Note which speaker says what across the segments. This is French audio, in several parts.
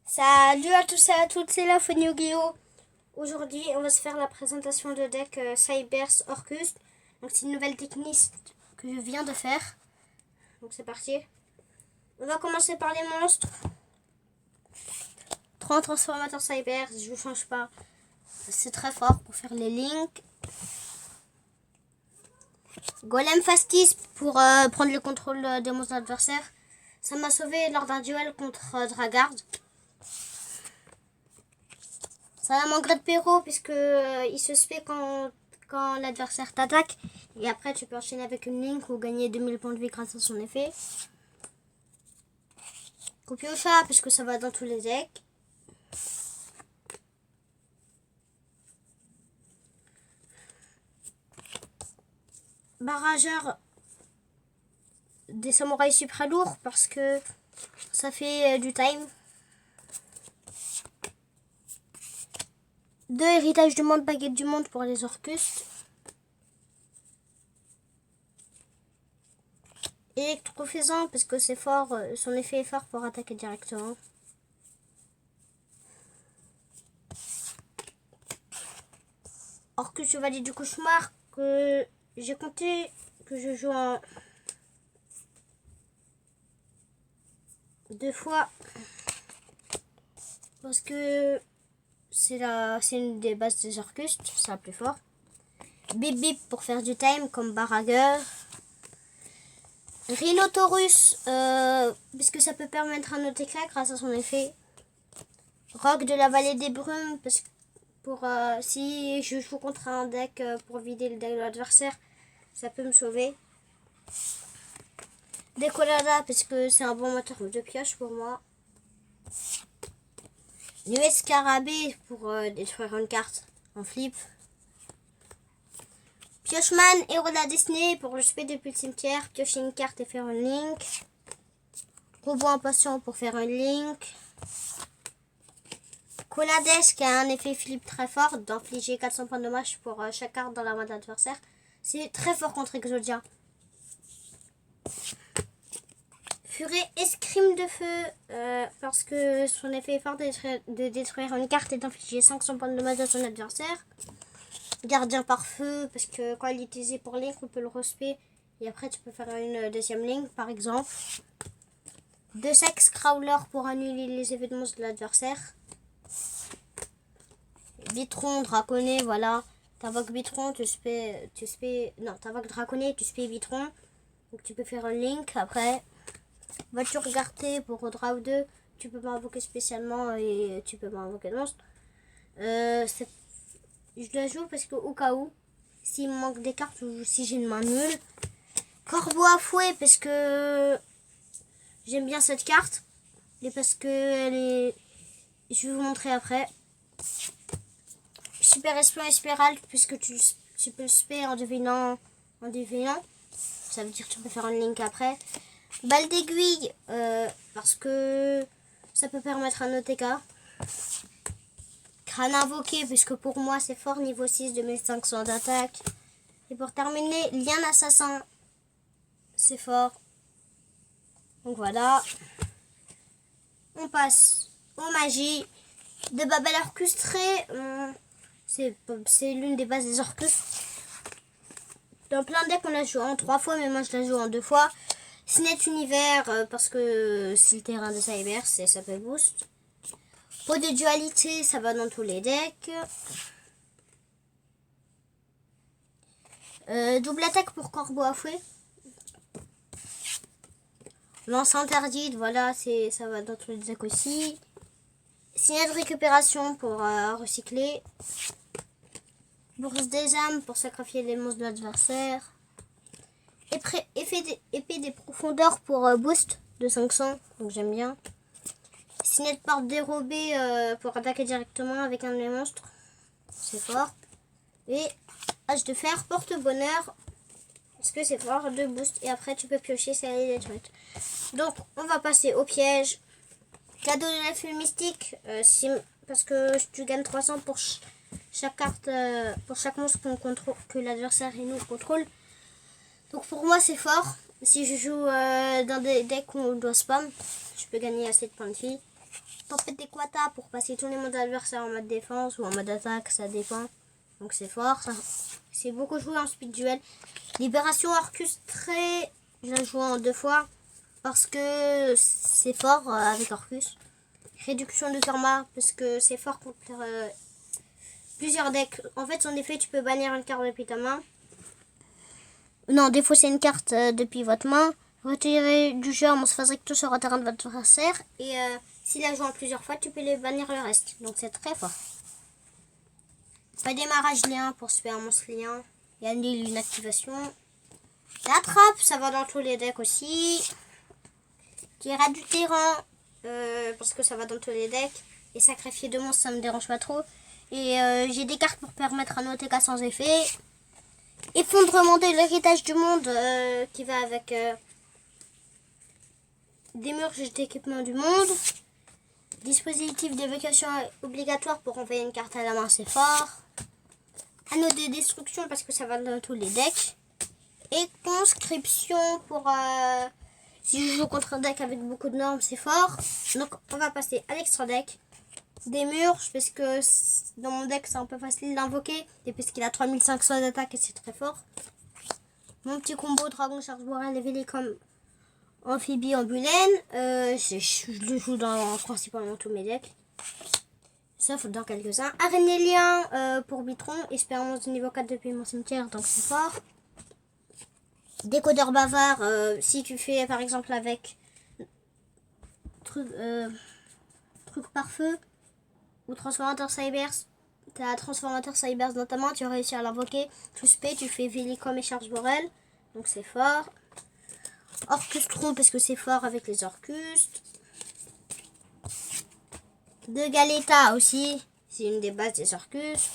Speaker 1: Salut à tous et à toutes, c'est la Fanny Yu-Gi-Oh! Aujourd'hui, on va se faire la présentation de deck Cyberse Orcust. Donc, c'est une nouvelle technique que je viens de faire. Donc, c'est parti. On va commencer par les monstres. 3 transformateurs Cyberse, je ne change pas. C'est très fort pour faire les links. Golem Fastis pour prendre le contrôle des monstres adversaires. Ça m'a sauvé lors d'un duel contre Dragard. Ça a mon gré de Perro puisque il se spé quand l'adversaire t'attaque. Et après tu peux enchaîner avec une link ou gagner 2000 points de vie grâce à son effet. Copiocha puisque ça va dans tous les decks. Barrageur des samouraïs supra lourds parce que ça fait du time. 2 héritages du monde, baguette du monde pour les Orcustes. Électrofaisant parce que c'est fort, son effet est fort pour attaquer directement. Orcus chevalier du cauchemar que j'ai compté que je joue en 2 fois parce que c'est une des bases des Orcustes, c'est la plus fort. Bip bip pour faire du time comme Barrageur. Rhinotaurus puisque ça peut permettre un autre éclat grâce à son effet. Rogue de la vallée des brumes parce que pour si je joue contre un deck pour vider le deck de l'adversaire, ça peut me sauver. Décolada parce que c'est un bon moteur de pioche pour moi. Nuée Scarabée pour détruire une carte en flip. Piocheman, héros de la Disney pour le spé depuis le cimetière, piocher une carte et faire une link. Robot impatient pour faire une link. Colades qui a un effet flip très fort d'infliger 400 points de dommage pour chaque carte dans la main d'adversaire. C'est très fort contre Exodia. Furet escrime de feu parce que son effet est fort de détruire une carte et d'infliger 500 points de dommage à son adversaire. Gardien par feu parce que quand il est utilisé pour link on peut le respect et après tu peux faire une deuxième link par exemple. 2 sex crawler pour annuler les effets de monstre de l'adversaire. Bitron draconné, voilà, t'invoques Bitron, t'invoques draconné, tu spé Bitron, donc tu peux faire un link. Après voiture gardée pour draw 2, tu peux pas invoquer spécialement et tu peux pas invoquer de monstre. Je la joue parce que au cas où, s'il me manque des cartes ou si j'ai une main nulle. Corbeau à fouet parce que j'aime bien cette carte et parce que elle est, je vais vous montrer après. Super espion et spirale puisque tu peux le spé en devinant, ça veut dire que tu peux faire une link après. Balle d'aiguille parce que ça peut permettre un OTK. Crâne invoqué puisque pour moi c'est fort, niveau 6 de 1500 d'attaque. Et pour terminer, lien assassin, c'est fort. Donc voilà. On passe aux magies de Babel orchestré. C'est l'une des bases des Orcustes. Dans plein de decks on la joue en 3 fois, mais moi je la joue en 2 fois. Cinet univers parce que c'est le terrain de Cyber, ça peut boost. Pot de dualité, ça va dans tous les decks. Double attaque pour corbeau à fouet. Lance interdite, voilà, ça va dans tous les decks aussi. Signet de récupération pour recycler. Bourse des âmes pour sacrifier les monstres de l'adversaire. Épée des profondeurs pour boost de 500, donc j'aime bien. Signet de porte dérobée pour attaquer directement avec un des monstres, c'est fort. Et hache de fer porte bonheur, Parce que c'est fort, 2 boosts. Et après, tu peux piocher, c'est aller détruire. Donc, on va passer au piège. Cadeau de la fumée mystique. Parce que tu gagnes 300 pour chaque carte, pour chaque monstre qu'on contrôle, que l'adversaire et nous contrôle. Donc, pour moi, c'est fort. Si je joue dans des decks où on doit spam, je peux gagner assez de points de vie. Tempête des Quata pour passer tous les modes adversaires en mode défense ou en mode attaque, ça dépend. Donc c'est fort, c'est beaucoup joué en speed duel. Libération Orcus très, je la joue en 2 fois parce que c'est fort avec Orcus. Réduction de karma parce que c'est fort contre plusieurs decks. En fait, son effet, tu peux bannir une carte depuis ta main. Non, défausser une carte depuis votre main. Retirer du jeu un monstre recto sur le terrain de votre adversaire. Et s'il la joue en plusieurs fois, tu peux les bannir le reste. Donc c'est très fort. Pas démarrage lien pour se faire un monstre lien. Il annule une activation. La trappe, ça va dans tous les decks aussi. Tirade du terrain, parce que ça va dans tous les decks. Et sacrifier 2 monstres, ça me dérange pas trop. Et j'ai des cartes pour permettre un OTK sans effet. Effondrement de l'héritage du monde, qui va avec démurge d'équipement du monde. Dispositif d'évacuation obligatoire pour envoyer une carte à la main, c'est fort. Anneau de destruction parce que ça va dans tous les decks. Et conscription pour si je joue contre un deck avec beaucoup de normes, c'est fort. Donc on va passer à l'extra deck. Démurge parce que dans mon deck c'est un peu facile d'invoquer. Et parce qu'il a 3500 d'attaque et c'est très fort. Mon petit combo dragon, charge boréale et vélicom amphibie en bulène. Je le joue dans principalement tous mes decks. Sauf dans quelques-uns. Arénélien pour Bitron. Espérance de niveau 4 depuis mon cimetière, donc c'est fort. Décodeur bavard, si tu fais par exemple avec truc par feu ou transformateur Cyberse, tu as transformateur Cyberse dans ta main, tu réussis à l'invoquer. Tu spé, tu fais Vélicom et charge boréale, donc c'est fort. Orcustron parce que c'est fort avec les Orcustes. De Galeta aussi, c'est une des bases des Orcustes.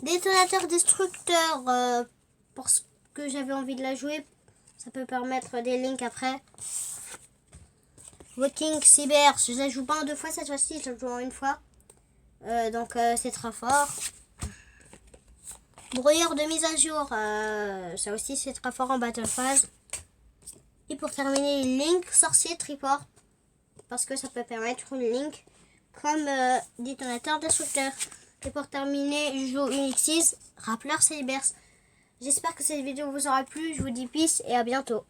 Speaker 1: Détonateur destructeur, parce que j'avais envie de la jouer, ça peut permettre des links après. Walking Cyber, je la joue pas en 2 fois cette fois-ci, je la joue en 1 fois. Donc c'est très fort. Brouilleur de mise à jour, ça aussi c'est très fort en Battle Phase. Et pour terminer, Link Sorcier Triport, parce que ça peut permettre une Link comme détonateur destructeur. Et pour terminer, je joue Unix 6, Rappeleur Cyberse. J'espère que cette vidéo vous aura plu, je vous dis peace et à bientôt.